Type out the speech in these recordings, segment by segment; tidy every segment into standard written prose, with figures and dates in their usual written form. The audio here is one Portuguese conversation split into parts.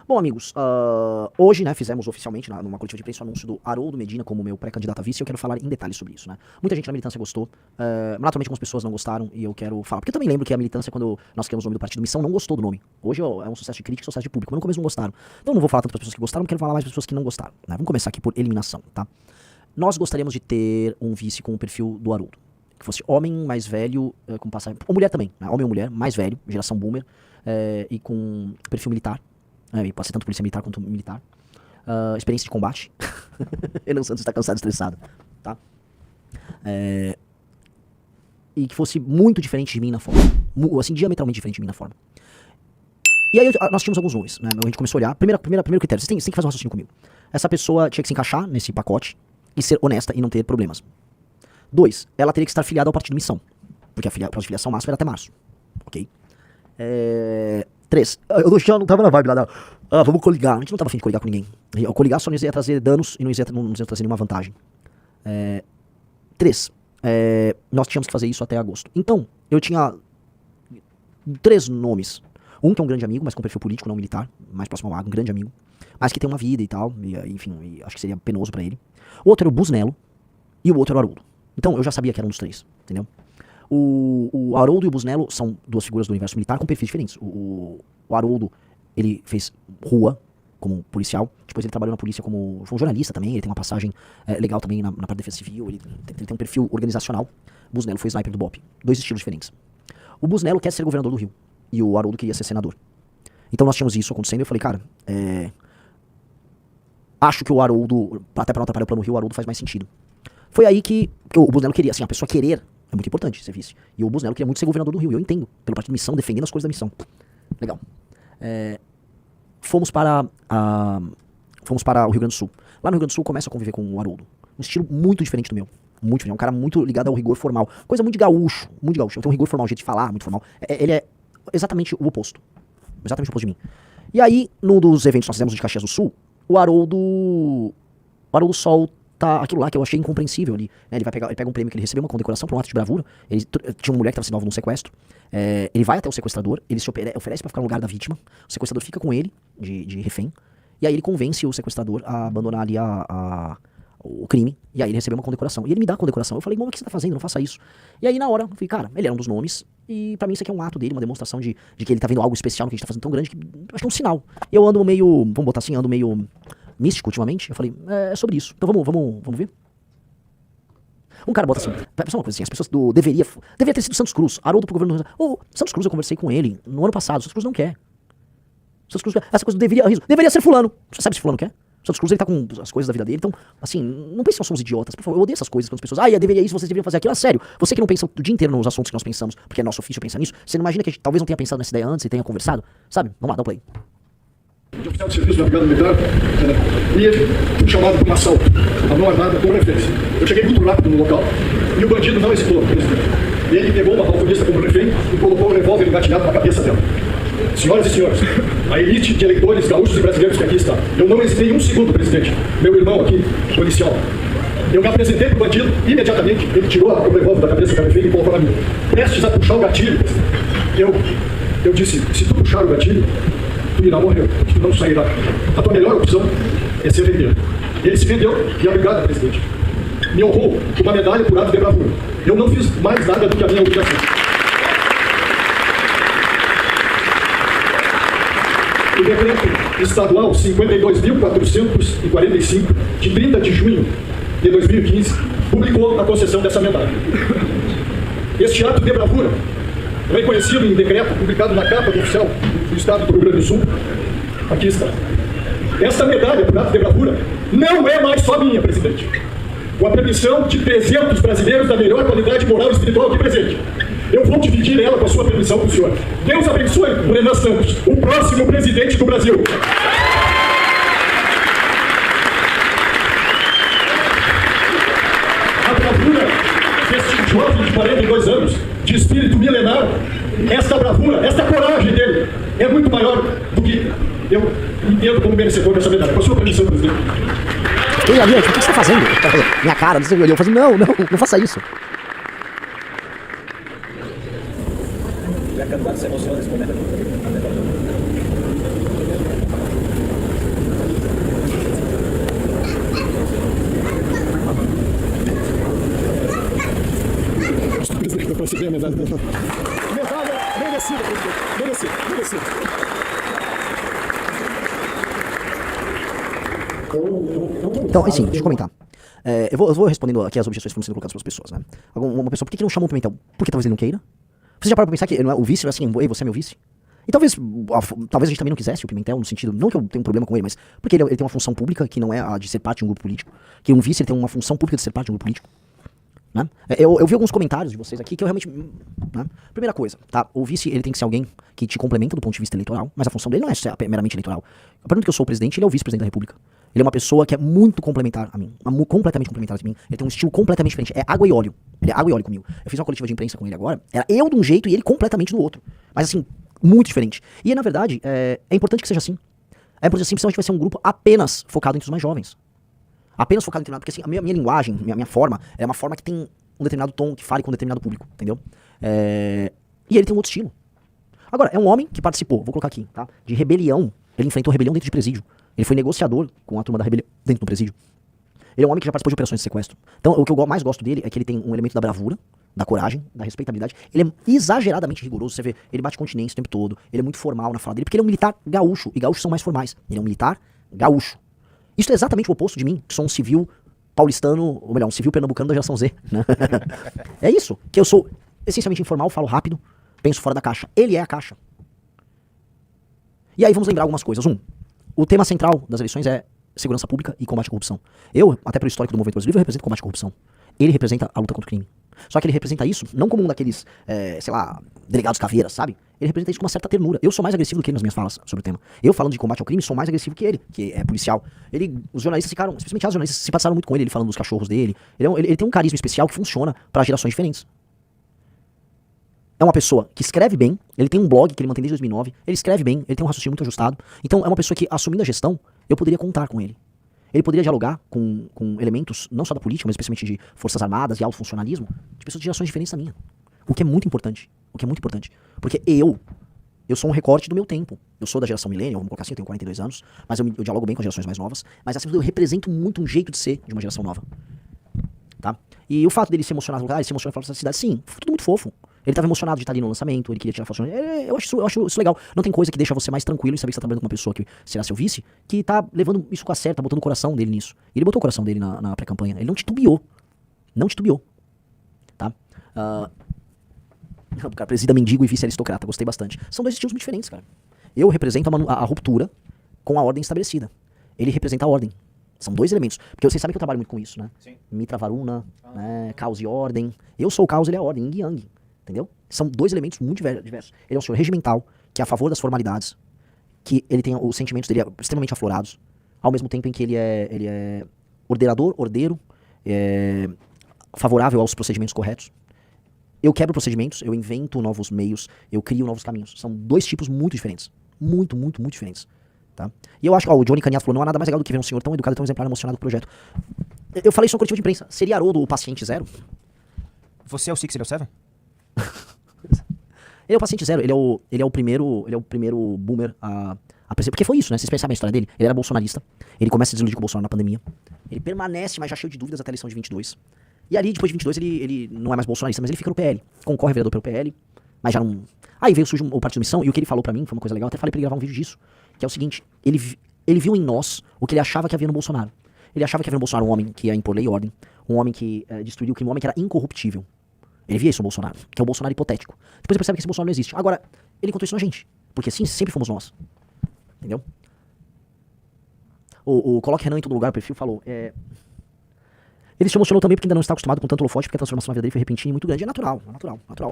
Bom, amigos, hoje, né, fizemos oficialmente, numa coletiva de imprensa, o anúncio do Haroldo Medina como meu pré-candidato a vice, e eu quero falar em detalhes sobre isso, né. Muita gente na militância gostou, naturalmente algumas pessoas não gostaram, e eu quero falar, porque eu também lembro que a militância, quando nós criamos o nome do partido Missão, não gostou do nome. Hoje é um sucesso de crítica e sucesso de público, mas no começo não gostaram. Então eu não vou falar tanto para as pessoas que gostaram, quero falar mais para as pessoas que não gostaram, né. Vamos começar aqui por eliminação, tá. Nós gostaríamos de ter um vice com o perfil do Haroldo, que fosse homem, mais velho, com passagem, ou mulher também, né, homem ou mulher, mais velho, geração boomer, e com perfil militar. E pode ser tanto polícia militar quanto militar. Experiência de combate. Renan Santos está cansado e estressado. Tá? E que fosse muito diferente de mim na forma. Assim, diametralmente diferente de mim na forma. E aí nós tínhamos alguns nomes, né? A gente começou a olhar. Primeiro critério, vocês têm que fazer um raciocínio comigo. Essa pessoa tinha que se encaixar nesse pacote e ser honesta e não ter problemas. 2, ela teria que estar filiada ao partido Missão. Porque a prazo de filiação máxima era até março. Ok? 3, eu já não tava na vibe lá vamos coligar. A gente não tava afim de coligar com ninguém. O coligar só nos ia trazer danos e não nos ia trazer nenhuma vantagem. 3, nós tínhamos que fazer isso até agosto. Então, eu tinha 3 nomes. Um que é um grande amigo, mas com perfil político, não militar, mais próximo ao Agro, um grande amigo, mas que tem uma vida e tal, enfim, acho que seria penoso pra ele. O outro era o Busnello e o outro era o Haroldo. Então, eu já sabia que era um dos 3, entendeu? O Haroldo e o Busnello são 2 figuras do universo militar com perfis diferentes. O Haroldo, ele fez rua como policial, depois ele trabalhou na polícia como foi um jornalista também, ele tem uma passagem legal também na parte de defesa civil, ele tem um perfil organizacional. O Busnello foi sniper do BOPE. 2 estilos diferentes. O Busnello quer ser governador do Rio e o Haroldo queria ser senador. Então nós tínhamos isso acontecendo e eu falei, cara, acho que o Haroldo, até pra não atrapalhar o plano Rio, o Haroldo faz mais sentido. Foi aí que o Busnello queria, assim, a pessoa querer é muito importante ser vice. E o Busnello queria muito ser governador do Rio. E eu entendo. Pelo partido Missão, defendendo as coisas da missão. Legal. Fomos para o Rio Grande do Sul. Lá no Rio Grande do Sul começa a conviver com o Haroldo. Um estilo muito diferente do meu. Muito diferente. É um cara muito ligado ao rigor formal. Coisa muito de gaúcho. Muito de gaúcho. Tem um rigor formal, um jeito de falar, muito formal. Ele é exatamente o oposto. Exatamente o oposto de mim. E aí, num dos eventos que nós fizemos de Caxias do Sul, o Haroldo solta aquilo lá que eu achei incompreensível ali, né? Ele pega um prêmio que ele recebeu, uma condecoração por um ato de bravura. Ele tinha uma mulher que estava sendo alvo num sequestro. Ele vai até o sequestrador, ele se oferece pra ficar no lugar da vítima. O sequestrador fica com ele, de refém. E aí ele convence o sequestrador a abandonar ali o crime. E aí ele recebeu uma condecoração. E ele me dá a condecoração. Eu falei, irmão, o que você tá fazendo? Não faça isso. E aí na hora, eu falei, cara, ele era um dos nomes. E pra mim isso aqui é um ato dele, uma demonstração de que ele tá vendo algo especial no que a gente tá fazendo tão grande, que acho que é um sinal. E eu ando meio, vamos botar assim, ando meio místico ultimamente. Eu falei, é sobre isso. Então vamos ver. Um cara bota assim, só uma coisa assim, as pessoas deveria ter sido Santos Cruz, Haroldo pro governo. Santos Cruz eu conversei com ele no ano passado, Santos Cruz não quer. Santos Cruz, essa coisa deveria ser fulano. Você sabe se fulano quer? Santos Cruz ele tá com as coisas da vida dele, então, assim, não pense que nós somos idiotas, por favor, eu odeio essas coisas quando as pessoas, deveria isso, vocês deveriam fazer aquilo, sério, você que não pensa o dia inteiro nos assuntos que nós pensamos, porque é nosso ofício pensar nisso, você não imagina que a gente talvez não tenha pensado nessa ideia antes e tenha conversado, sabe? Vamos lá, dá um play. De oficial de serviço da Brigada Militar, e fui chamado para um assalto, a mão armada com reféns. Eu cheguei muito rápido no local, e o bandido não hesitou, presidente. E ele pegou uma balconista como refém e colocou o revólver engatilhado na cabeça dela. Senhoras e senhores, a elite de eleitores gaúchos e brasileiros que aqui está, eu não hesitei um segundo, presidente. Meu irmão aqui, policial. Eu me apresentei para o bandido, imediatamente, ele tirou o revólver da cabeça da refém e colocou na minha. Prestes a puxar o gatilho, eu disse, se tu puxar o gatilho, tu irá morrer, tu não sairá. A tua melhor opção é se render. Ele se rendeu e obrigado, presidente. Me honrou com uma medalha por ato de bravura. Eu não fiz mais nada do que a minha obrigação. O decreto estadual 52.445, de 30 de junho de 2015, publicou a concessão dessa medalha. Este ato de bravura, reconhecido em decreto publicado na capa do oficial do Estado do Rio Grande do Sul, aqui está. Esta medalha por ato de bravura não é mais só minha, presidente. Com a permissão de 300 brasileiros da melhor qualidade moral e espiritual aqui presente, eu vou dividir ela com a sua permissão com o senhor. Deus abençoe o Renan Santos, o próximo presidente do Brasil. A bravura deste jovem de 42 anos, de espírito milenar, esta bravura, esta coragem dele, é muito maior do que eu entendo como merecedor dessa medalha. Com a sua permissão, presidente. Ei, amigo, o que você está fazendo? Minha cara, não sei o que eu falei, não faça isso. Já candidato se emociona nesse momento. velho. Medalha merecida, presidente. Merecida. Então, assim, deixa eu comentar. Eu vou respondendo aqui as objeções que estão sendo colocadas pelas pessoas, né? Uma pessoa, por que não chamou o Pimentel? Porque talvez ele não queira. Você já parou pra pensar que ele não é o vice, assim, ei, você é meu vice? E talvez a gente também não quisesse o Pimentel, no sentido, não que eu tenha um problema com ele, mas porque ele tem uma função pública que não é a de ser parte de um grupo político. Que um vice ele tem uma função pública de ser parte de um grupo político. Né? Eu vi alguns comentários de vocês aqui que eu realmente... Né? Primeira coisa, tá? O vice ele tem que ser alguém que te complementa do ponto de vista eleitoral, mas a função dele não é ser meramente eleitoral. A pergunta que eu sou o presidente, ele é o vice-presidente da República. Ele é uma pessoa que é muito complementar a mim, completamente complementar a mim. Ele tem um estilo completamente diferente. É água e óleo. Ele é água e óleo comigo. Eu fiz uma coletiva de imprensa com ele agora. Era eu de um jeito e ele completamente do outro. Mas assim, muito diferente. E na verdade, é importante que seja assim. É importante assim, senão a gente vai ser um grupo apenas focado entre os mais jovens. Apenas focado em determinado. Porque assim, a minha linguagem, minha forma, é uma forma que tem um determinado tom, que fale com um determinado público. Entendeu? E ele tem um outro estilo. Agora, é um homem que participou, vou colocar aqui, tá? De rebelião. Ele enfrentou rebelião dentro de presídio. Ele foi negociador com a turma da rebelião dentro do presídio. Ele é um homem que já participou de operações de sequestro. Então, o que eu mais gosto dele é que ele tem um elemento da bravura, da coragem, da respeitabilidade. Ele é exageradamente rigoroso. Você vê, ele bate continência o tempo todo. Ele é muito formal na fala dele, porque ele é um militar gaúcho. E gaúchos são mais formais. Ele é um militar gaúcho. Isso é exatamente o oposto de mim, que sou um civil paulistano, ou melhor, um civil pernambucano da geração Z. Né? É isso. Que eu sou essencialmente informal, falo rápido, penso fora da caixa. Ele é a caixa. E aí vamos lembrar algumas coisas. O tema central das eleições é segurança pública e combate à corrupção. Eu, até pelo histórico do movimento brasileiro, represento o combate à corrupção. Ele representa a luta contra o crime. Só que ele representa isso não como um daqueles, sei lá, delegados caveiras, sabe? Ele representa isso com uma certa ternura. Eu sou mais agressivo do que ele nas minhas falas sobre o tema. Eu, falando de combate ao crime, sou mais agressivo que ele, que é policial. Os jornalistas ficaram, especialmente os jornalistas, se passaram muito com ele falando dos cachorros dele. Ele tem um carisma especial que funciona para gerações diferentes. É uma pessoa que escreve bem, ele tem um blog que ele mantém desde 2009, ele escreve bem, ele tem um raciocínio muito ajustado. Então é uma pessoa que, assumindo a gestão, eu poderia contar com ele. Ele poderia dialogar com elementos, não só da política, mas especialmente de forças armadas e alto funcionalismo, de pessoas de gerações diferentes da minha. O que é muito importante. Porque eu sou um recorte do meu tempo. Eu sou da geração millennial, vamos colocar assim, eu tenho 42 anos, mas eu dialogo bem com as gerações mais novas, mas assim, eu represento muito um jeito de ser de uma geração nova. Tá? E o fato dele se emocionar, ele se emocionar fora da cidade, sim, foi tudo muito fofo. Ele estava emocionado de estar ali no lançamento, ele queria tirar foto. Eu acho isso legal. Não tem coisa que deixa você mais tranquilo e saber que você tá trabalhando com uma pessoa que será seu vice, que tá levando isso com a certa, tá botando o coração dele nisso. E ele botou o coração dele na pré-campanha. Ele não titubeou. Tá? O cara presida mendigo e vice-aristocrata. Gostei bastante. São dois estilos muito diferentes, cara. Eu represento a ruptura com a ordem estabelecida. Ele representa a ordem. São dois elementos. Porque vocês sabem que eu trabalho muito com isso, né? Sim. Mitra Varuna, né? Caos e ordem. Eu sou o caos, ele é a ordem. Yin e Yang. Entendeu? São dois elementos muito diversos. Ele é um senhor regimental, que é a favor das formalidades, que ele tem os sentimentos dele extremamente aflorados, ao mesmo tempo em que ele é ordeiro, favorável aos procedimentos corretos. Eu quebro procedimentos, eu invento novos meios, eu crio novos caminhos. São dois tipos muito diferentes. Muito diferentes. Tá? E eu acho que o Johnny Caniato falou, não há nada mais legal do que ver um senhor tão educado, tão exemplar, emocionado com o projeto. Eu falei isso no coletivo de imprensa. Seria Haroldo o paciente zero? Você é o Six, ele é o Seven? Ele é o paciente zero, ele é o primeiro boomer a perceber. Porque foi isso, né? Vocês percebem a história dele? Ele era bolsonarista, ele começa a se desiludir com o Bolsonaro na pandemia, ele permanece, mas já cheio de dúvidas até a eleição de 22. E ali, depois de 22, ele não é mais bolsonarista, mas ele fica no PL, concorre a vereador pelo PL, mas já não... Aí surge o Partido Missão, e o que ele falou pra mim foi uma coisa legal, até falei pra ele gravar um vídeo disso, que é o seguinte, ele viu em nós o que ele achava que havia no Bolsonaro. Ele achava que havia no Bolsonaro um homem que ia impor lei e ordem, um homem que destruiria o crime, um homem que era incorruptível. Ele via isso no Bolsonaro, que é o Bolsonaro hipotético. Depois ele percebe que esse Bolsonaro não existe. Agora, ele contou isso na gente. Porque sim, sempre fomos nós. Entendeu? O Coloque Renan em todo lugar, o perfil, falou. Ele se emocionou também porque ainda não está acostumado com tanto holofote, porque a transformação na vida dele foi repentina e muito grande. É natural.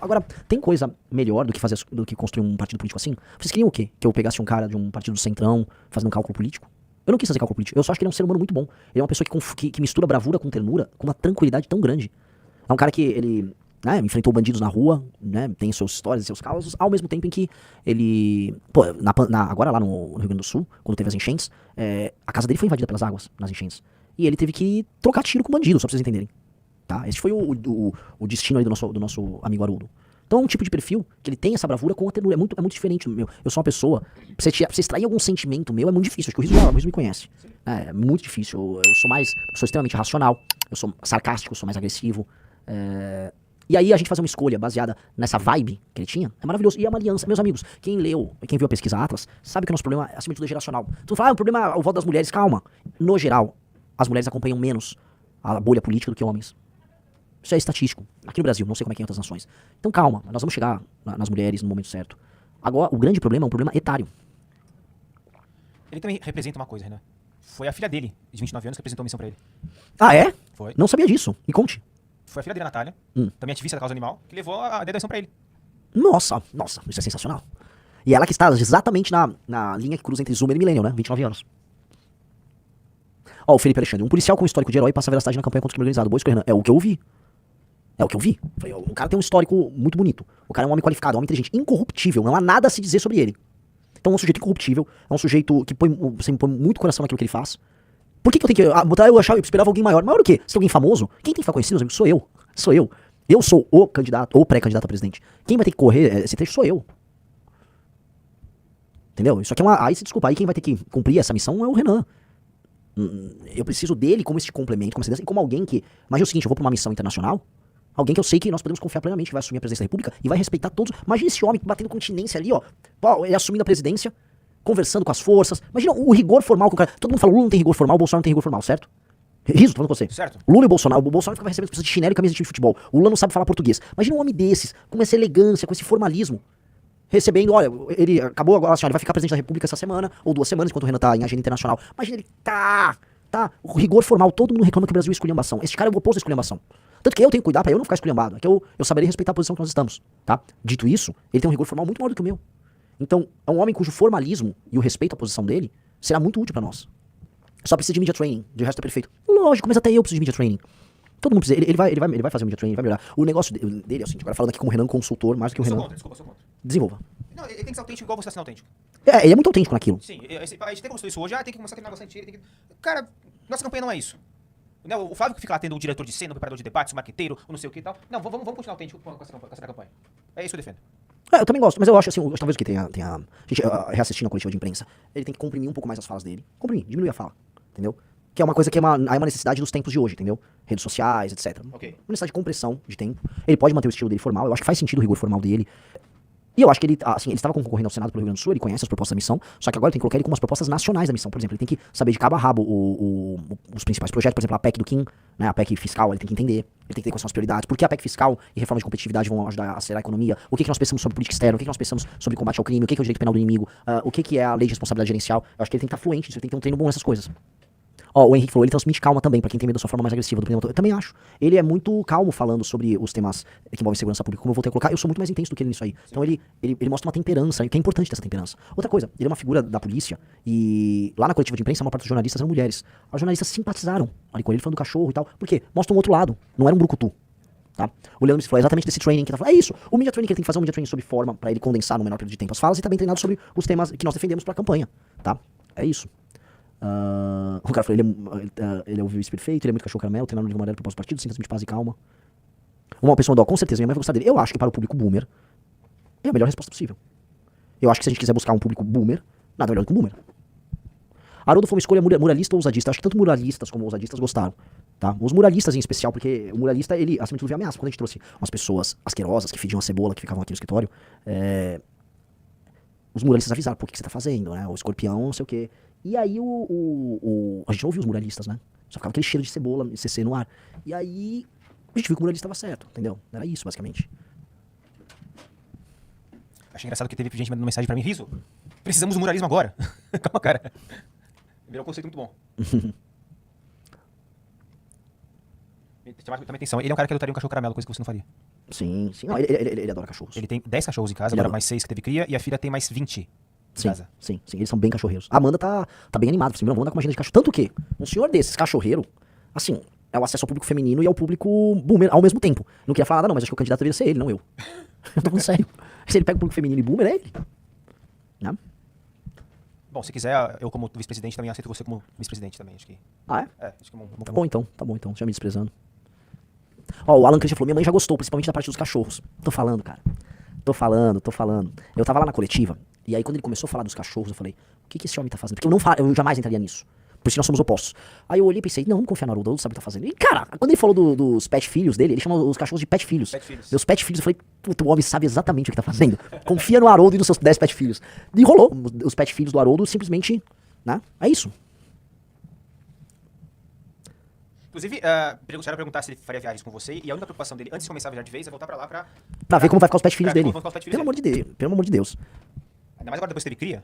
Agora, tem coisa melhor do que construir um partido político assim? Vocês queriam o quê? Que eu pegasse um cara de um partido do centrão fazendo um cálculo político? Eu não quis fazer cálculo político. Eu só acho que ele é um ser humano muito bom. Ele é uma pessoa que mistura bravura com ternura, com uma tranquilidade tão grande. É um cara que ele... enfrentou bandidos na rua, né, tem suas histórias e seus causos, ao mesmo tempo em que ele... agora lá no Rio Grande do Sul, quando teve as enchentes, a casa dele foi invadida pelas águas nas enchentes. E ele teve que trocar tiro com bandido, só pra vocês entenderem. Tá? Esse foi o destino aí do nosso amigo Haroldo. Então é um tipo de perfil que ele tem essa bravura com a ternura. É muito diferente. Eu sou uma pessoa... Pra você extrair algum sentimento meu é muito difícil. Acho que o Riso me conhece. É muito difícil. Eu sou extremamente racional. Eu sou sarcástico, eu sou mais agressivo. E aí a gente fazer uma escolha baseada nessa vibe que ele tinha, é maravilhoso. E é uma aliança. Meus amigos, quem leu, quem viu a pesquisa Atlas, sabe que o nosso problema é, acima de tudo, é geracional. Tu fala, o problema é o voto das mulheres. Calma. No geral, as mulheres acompanham menos a bolha política do que homens. Isso é estatístico. Aqui no Brasil, não sei como é que é em outras nações. Então calma, nós vamos chegar nas mulheres no momento certo. Agora, o grande problema é um problema etário. Ele também representa uma coisa, Renan. Foi a filha dele, de 29 anos, que apresentou a missão pra ele. Ah, é? Foi. Não sabia disso. Me conte. Foi a filha dele, Natália, também ativista da causa animal, que levou a ideia da missão pra ele. Nossa, isso é sensacional. E ela que está exatamente na linha que cruza entre Zoomer e Millennial, né? 29 anos. Ó, o Felipe Alexandre. Um policial com histórico de herói passa veracidade na campanha contra o crime organizado. Boa escolha, Renan. É o que eu vi. É o que eu vi. Falei, o cara tem um histórico muito bonito. O cara é um homem qualificado, um homem inteligente, incorruptível. Não há nada a se dizer sobre ele. Então é um sujeito incorruptível. É um sujeito que põe muito coração naquilo que ele faz. Por que eu tenho que botar eu esperava alguém maior? Maior o quê? Você tem alguém famoso? Quem tem que ficar conhecido, meus amigos? Sou eu. Sou eu. Eu sou o candidato, ou pré-candidato a presidente. Quem vai ter que correr esse trecho sou eu. Entendeu? Isso aqui é uma... Aí se desculpa, aí quem vai ter que cumprir essa missão é o Renan. Eu preciso dele como esse complemento, como e como alguém que... Imagina o seguinte, eu vou pra uma missão internacional, alguém que eu sei que nós podemos confiar plenamente que vai assumir a presidência da República e vai respeitar todos. Imagina esse homem batendo continência ali, ó. Ele assumindo a presidência, conversando com as forças. Imagina o rigor formal que o cara... Todo mundo fala, o Lula não tem rigor formal, o Bolsonaro não tem rigor formal, certo? Riso, tô falando com você. Certo. Lula e o Bolsonaro fica recebendo pessoas de chinelo e camisa de time de futebol. O Lula não sabe falar português. Imagina um homem desses, com essa elegância, com esse formalismo, recebendo, olha, ele acabou agora, assim, ele vai ficar presidente da República essa semana, ou 2 semanas, enquanto o Renan tá em agenda internacional. Imagina ele, o rigor formal, todo mundo reclama que o Brasil é esculhambação. Esse cara é o oposto da esculhambação. Tanto que eu tenho que cuidar pra eu não ficar esculhambado. É que eu saberia respeitar a posição que nós estamos, tá? Dito isso, ele tem um rigor formal muito maior do que o meu. Então, é um homem cujo formalismo e o respeito à posição dele será muito útil pra nós. Só precisa de media training, de resto é perfeito. Lógico, mas até eu preciso de media training. Todo mundo precisa, ele vai fazer media training, ele vai melhorar. O negócio dele é o seguinte, agora falando aqui com o Renan, consultor, mais do que o Renan. Desculpa, sou contra. Desenvolva. Não, ele tem que ser autêntico igual você tá sendo autêntico. Ele é muito autêntico naquilo. Sim, a gente tem que construir isso hoje, tem que começar aquele negócio antigo, tem que... Cara, nossa campanha não é isso. Não, o Flávio que fica lá tendo o diretor de cena, o preparador de debates, o marqueteiro, o não sei o que e tal. Não, vamos continuar autêntico com essa campanha. É isso que eu defendo. Eu também gosto, mas eu acho assim, talvez o que tenha a gente reassistindo a coletiva de imprensa, ele tem que comprimir um pouco mais as falas dele. Diminuir a fala, entendeu? Que é uma coisa que é uma necessidade dos tempos de hoje, entendeu? Redes sociais, etc. Ok. Uma necessidade de compressão de tempo. Ele pode manter o estilo dele formal, eu acho que faz sentido o rigor formal dele. E eu acho que ele estava concorrendo ao Senado pelo Rio Grande do Sul, ele conhece as propostas da missão, só que agora tem que colocar ele como as propostas nacionais da missão. Por exemplo, ele tem que saber de cabo a rabo os principais projetos, por exemplo, a PEC do Kim, né, a PEC fiscal, ele tem que entender, ele tem que entender quais são as prioridades, por que a PEC fiscal e reforma de competitividade vão ajudar a acelerar a economia, o que nós pensamos sobre política externa, o que nós pensamos sobre combate ao crime, o que é o direito penal do inimigo, o que é a lei de responsabilidade gerencial. Eu acho que ele tem que estar fluente, ele tem que ter um treino bom nessas coisas. O Henrique falou, ele transmite calma também, pra quem tem medo da sua forma mais agressiva do primeiro. Eu também acho. Ele é muito calmo falando sobre os temas que envolvem segurança pública, como eu voltei a colocar. Eu sou muito mais intenso do que ele nisso aí. Sim. Então ele mostra uma temperança, que é importante ter essa temperança. Outra coisa, ele é uma figura da polícia, e lá na coletiva de imprensa, uma parte dos jornalistas eram mulheres. As jornalistas simpatizaram ali com ele, falando do cachorro e tal. Por quê? Mostra um outro lado. Não era um brucutu. Tá? O Leandro falou exatamente desse training que tá falando. É isso. O media training que ele tem que fazer um media training sobre forma, pra ele condensar no menor período de tempo as falas, e também treinado sobre os temas que nós defendemos pra campanha. Tá? É isso. O cara falou, ele é o vice perfeito, ele é muito cachorro caramelo, treinado no livro amarelo, propósito do partido, sinta-se de paz e calma. Uma pessoa mandou, com certeza, minha mãe vai gostar dele. Eu acho que para o público boomer, é a melhor resposta possível. Eu acho que se a gente quiser buscar um público boomer, nada melhor do que um boomer. Haroldo foi uma escolha muralista ou ousadista. Acho que tanto muralistas como ousadistas gostaram. Tá? Os muralistas em especial, porque o muralista, ele, acima de tudo, vê ameaça. Quando a gente trouxe umas pessoas asquerosas que fediam a cebola, que ficavam aqui no escritório, os muralistas avisaram, pô, o que você tá fazendo, né? O escorpião, não sei o quê. E aí a gente não ouviu os muralistas, né? Só ficava aquele cheiro de cebola e CC no ar. E aí a gente viu que o muralista estava certo, entendeu? Era isso, basicamente. Achei engraçado que teve gente mandando mensagem pra mim. Riso, precisamos do muralismo agora. Calma, cara. Virou um conceito muito bom. Chamar muita atenção. Ele é um cara que adotaria um cachorro caramelo, coisa que você não faria. Sim. Não, ele adora cachorros. Ele tem 10 cachorros em casa, agora mais 6 que teve cria, e a filha tem mais 20. Sim, eles são bem cachorreiros. A Amanda tá bem animada, vamos andar com uma agenda de cachorro. Tanto que um senhor desses, cachorreiro, assim, é o acesso ao público feminino e ao público boomer ao mesmo tempo. Não queria falar nada não, mas acho que o candidato deveria ser ele, não eu. Eu tô falando sério. Se ele pega o público feminino e boomer, é ele. Né? Bom, se quiser, eu como vice-presidente também aceito você como vice-presidente também, acho que... Ah, é? Acho que Tá bom então, já me desprezando. O Alan Christian falou, minha mãe já gostou, principalmente da parte dos cachorros. Tô falando, cara. Tô falando. Eu tava lá na coletiva, e aí quando ele começou a falar dos cachorros, eu falei, o que esse homem tá fazendo? Porque eu jamais entraria nisso. Por isso nós somos opostos. Aí eu olhei e pensei, não, vamos confiar no Haroldo, o Haroldo sabe o que tá fazendo. E, cara, quando ele falou dos pet filhos dele, ele chama os cachorros de pet filhos. Pet filhos. Meus pet filhos, eu falei, puta, o homem sabe exatamente o que tá fazendo. Confia no Haroldo e nos seus 10 pet filhos. E rolou. Os pet filhos do Haroldo simplesmente, né? É isso. Inclusive, chegaram a perguntar se ele faria viagens com você, e a única preocupação dele, antes de começar a viajar de vez, é voltar pra lá Pra ver como vai ficar os pet filhos pra ver dele. como vão ficar os pet filhos Pelo amor de Deus. Pelo amor de Deus. Ainda mais agora depois que teve cria.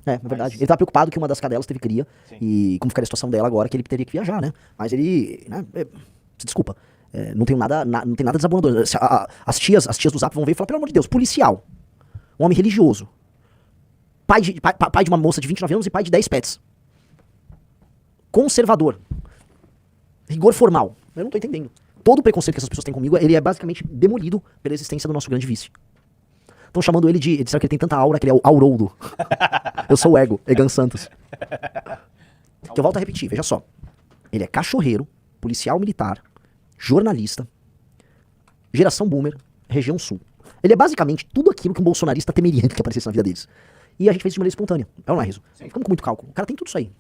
É verdade. Ele tá preocupado que uma das cadelas teve cria. Sim. E como ficaria a situação dela agora, que ele teria que viajar, né? Mas ele, né, desculpa, não tem nada desabonador. As tias do Zap vão ver e falar, pelo amor de Deus, policial, um homem religioso, pai de uma moça de 29 anos e pai de 10 pets, conservador, rigor formal. Eu não tô entendendo. Todo o preconceito que essas pessoas têm comigo, ele é basicamente demolido pela existência do nosso grande vício. Estão chamando ele de... Disseram que ele tem tanta aura que ele é o Haroldo. Eu sou o Ego, Egan Santos. Que eu volto a repetir, veja só. Ele é cachorreiro, policial militar, jornalista, geração boomer, região sul. Ele é basicamente tudo aquilo que um bolsonarista temeria que aparecesse na vida deles. E a gente fez isso de maneira espontânea. É ou não é, Riso? Ficamos com muito cálculo. O cara tem tudo isso aí.